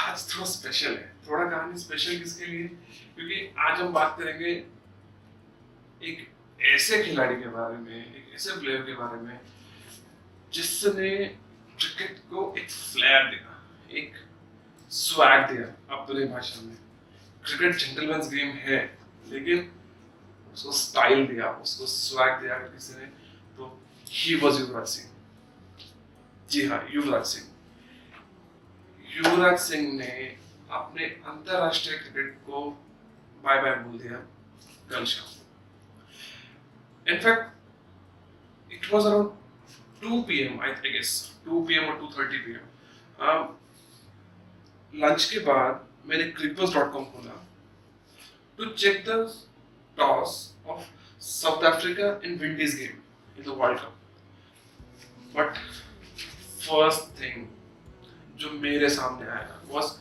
आज थोड़ा स्पेशल है, थोड़ा कहानी स्पेशल किसके लिए, क्योंकि आज हम बात करेंगे एक ऐसे खिलाड़ी के बारे में, एक ऐसे प्लेयर के बारे में जिसने क्रिकेट को एक फ्लेयर दिया, एक स्वैग दिया अपने भाषा में। क्रिकेट जेंटलमैन्स गेम है, लेकिन उसको स्टाइल दिया, उसको स्वैग दिया किसी ने, तो ही वाज युवराज सिंह। जी हाँ, युवराज सिंह। युवराज सिंह ने अपने अंतरराष्ट्रीय क्रिकेट को बाय बाय बोल दिया कल शाम। In fact it was around 2 p.m. I guess 2 p.m. or 2:30 p.m. Lunch के बाद मैंने crickbuzz.com खोला to check the toss of South Africa in Windies game in the World Cup. But first thing जो मेरे सामने आया was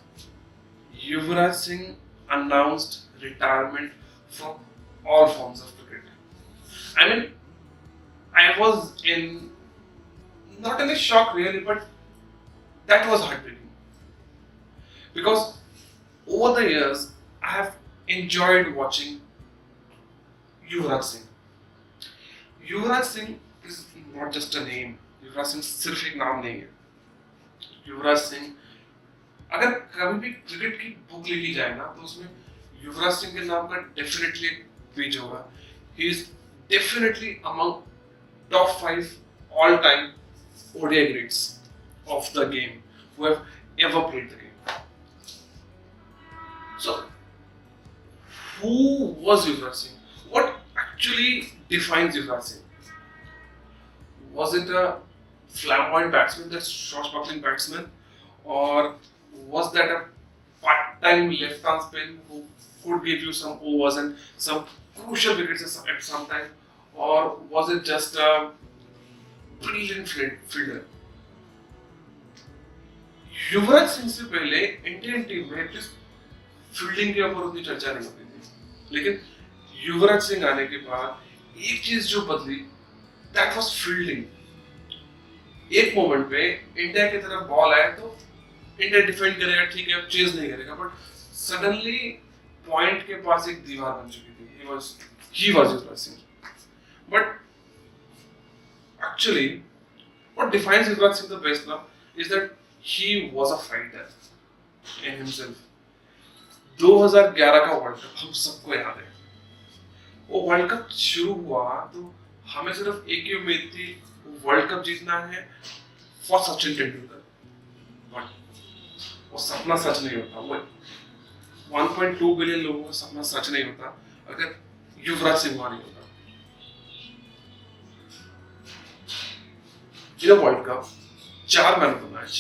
Yuvraj Singh announced retirement from all forms of cricket. I mean, I was not in a shock really, but that was heartbreaking. Because over the years, I have enjoyed watching Yuvraj Singh. Yuvraj Singh is not just a name. Yuvraj Singh सिर्फ एक नाम नहीं है. युवराज सिंह, अगर कभी भी cricket की book लिखी जाए ना, तो उसमें युवराज सिंह के नाम का डेफिनेटली पेज होगा. He is definitely among top 5 all-time ODI greats of the game who have ever played the game. So, who was Yuvraj Singh? What actually defines Yuvraj Singh? Was it a flamboyant batsman, that swashbuckling batsman, or was that a part-time left-arm spin who could give you some overs and some crucial wickets at some time? Or was it just a brilliant fielder? Yuvraj Singh से पहले Indian team में at least fielding के ऊपर उतनी चर्चा नहीं होती थी, लेकिन युवराज सिंह आने के बाद एक चीज जो बदली, दैट वाज फील्डिंग. एक मोमेंट पे इंडिया की तरफ बॉल आए तो इंडिया डिफेंड करेगा, ठीक है, चेज नहीं करेगा, बट सडनली पॉइंट के पास एक दीवार बन चुकी थी. He was Yuvraj Singh. But actually, what defines Yuvraj Singh the best now is that he was a fighter in himself. 2011 का वर्ल्ड कप हम सबको याद है. वो वर्ल्ड कप शुरू हुआ तो हमें सिर्फ एक ही उम्मीद थी, वर्ल्ड कप जीतना है फॉर सचिन तेंदुलकर. बट वो सपना सच नहीं होता. वो 1.2 बिलियन लोगों का सपना सच नहीं होता अगर युवराज सिंह वहां नहीं होता. In a World Cup, 4 man of the match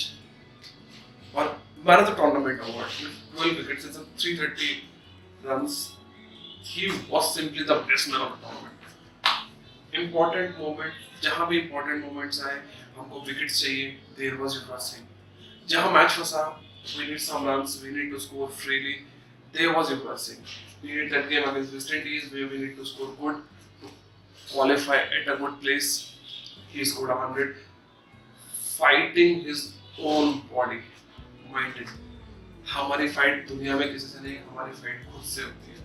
or man of the tournament award with 12 wickets and some 330 runs. He was simply the best man of the tournament. Important moment, जहाँ भी important moments आए, हमको wickets चाहिए. There was Yuvraj Singh. जहाँ match फंसा, we need some runs, we need to score freely. There was Yuvraj Singh. We need that game against West Indies where we need to score good to qualify at a good place. He scored 100. Fighting his own body, minded. हमारी fight दुनिया में किसी से नहीं, हमारी fight खुद से होती है.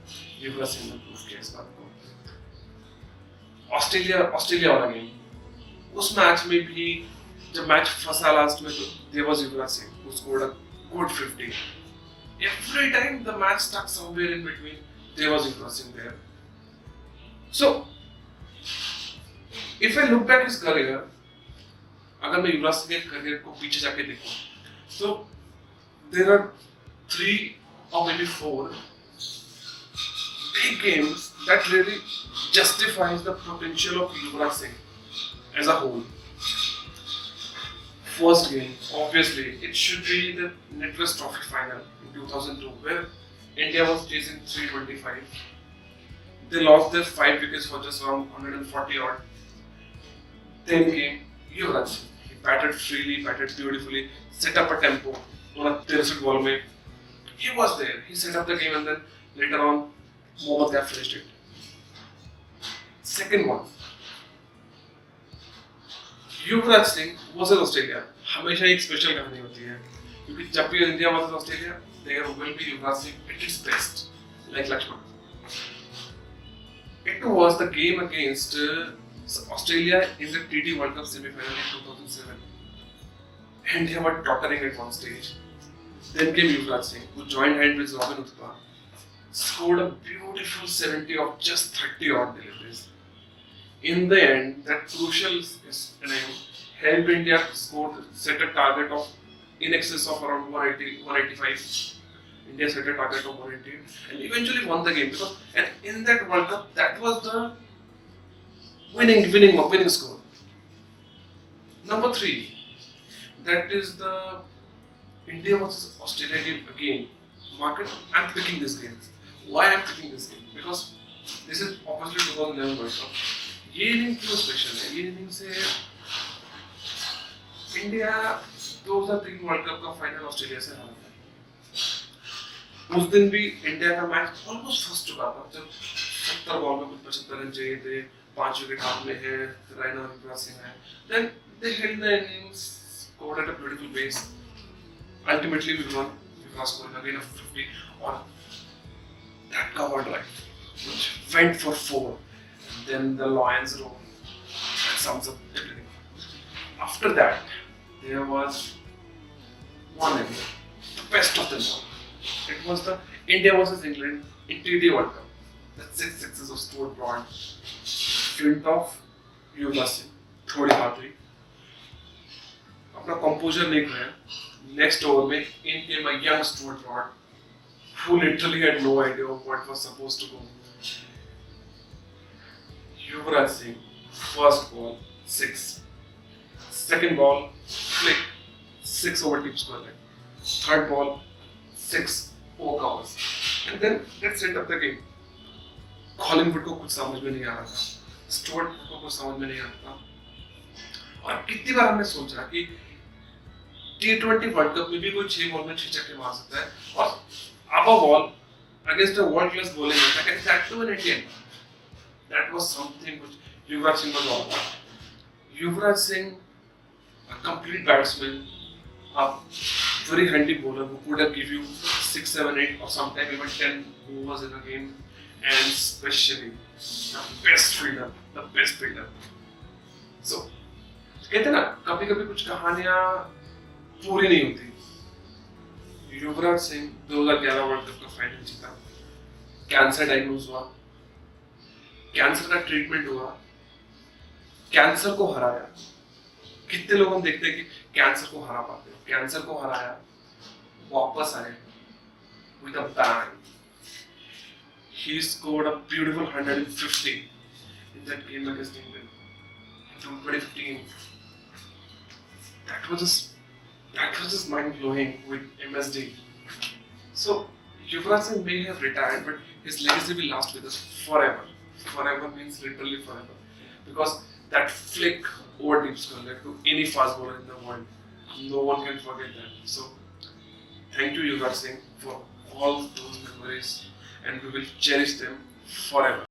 युवराज सिंह ने प्रूव किया इस बात को. ऑस्ट्रेलिया वाला गेम, उस मैच में भी जब मैच फंसा लास्ट में, तो there was Yuvraj Singh who scored a good 50. Every time the match stuck somewhere in between, there was Yuvraj Singh there. So, if I look back his career, अगर मैं युवराज सिंह के करियर को पीछे जाके देखूं, तो there are 3 or maybe 4 big games that really justifies the potential of Yuvraj Singh as a whole. First game, obviously, it should be the NetWest Trophy final in 2002, where India was chasing 325. They lost their 5 wickets for just around 140 odd. Then came Yuvraj Singh. He batted freely, batted beautifully, set up a tempo on a 63 ball में. He was there. He set up the game and then later on, Mohammad Kaif finished it. Second one, Yuvraj Singh was in Australia. हमेशा एक special कहानी होती है, क्योंकि जब भी India versus Australia, there will be Yuvraj Singh at its best, like Lakshman. It was the game against Australia in the T20 World Cup semi-final in 2007. And they were tottering at one stage. Then came Yuvraj Singh, who joined hand with Robin Uthappa, scored a beautiful 70 of just 30 odd deliveries. In the end, that crucial inning helped India set a target of in excess of around 180, 185. India set a target of 180 and eventually won the game because and in that World Cup that was the winning score. Number 3, that is the India versus Australia game again. Market, I'm picking this game. Why I'm picking this game? Because this is obviously 2011 World Cup. ये inning क्यों special है? ये inning से India 2003 world cup का final Australia से हारा था। उस दिन भी इंडिया का मैच ऑलमोस्ट फंस चुका था जब 70 बॉल में कुछ 75 रन चाहिए थे, 5 विकेट हाथ में है, रायना और युवराज सिंह है। Then they held the innings, scored at a beautiful pace. Ultimately we won. Yuvraj scoring again a 50 or that cover drive which went for 4. Then the Lions roll. That sums up everything. After that, there was one inning, the best of them all. It was the India versus England in T20 World Cup. The 6 sixes of Stuart Broad, flint off, Yuvraj Singh, थोड़ी हाथ हुई, अपना composure नहीं खोया. Next over में in came a young Stuart Broad, who literally had no idea of what was supposed to go. Yuvraj Singh, first ball, 6. Second ball, flick, 6 over deep square leg. Third ball, 6 4 covers. And then let's set up the game. Collingwood को कुछ समझ में नहीं आ रहा था, Stuart को कुछ समझ में नहीं आ रहा था, और कितनी बार हमने सोचा कि T20 वर्ल्ड कप में भी कोई 6 बॉल में 6 छक्के मार सकता है, और above all against a world class bowling attack, and that too an Indian. That was something which Yuvraj Singh was all about. Yuvraj Singh, a complete batsman, a very handy bowler who could have given you 6, 7, 8 or sometimes even 10 overs in a game, and especially the best fielder. So, कहते हैं ना, कभी-कभी कुछ कहानियाँ पूरी नहीं होती. Yuvraj Singh 2011 world cup का फाइनल जीता, कैंसर डायग्नोज हुआ, कैंसर का ट्रीटमेंट हुआ, कैंसर को हराया. कितने लोग हम देखते हैं कि कैंसर को हरा पाते हैं, कैंसर को हराया, वापस आए with a bang. He scored a beautiful 150 in that game against England in 2015. That was just mind-blowing with MSD. So Yuvraj Singh may have retired, but his legacy will last with us forever. Forever means literally forever, because that flick over deep square leg to any fast bowler in the world, no one can forget that. So thank you Yuvraj Singh for all those memories, and we will cherish them forever.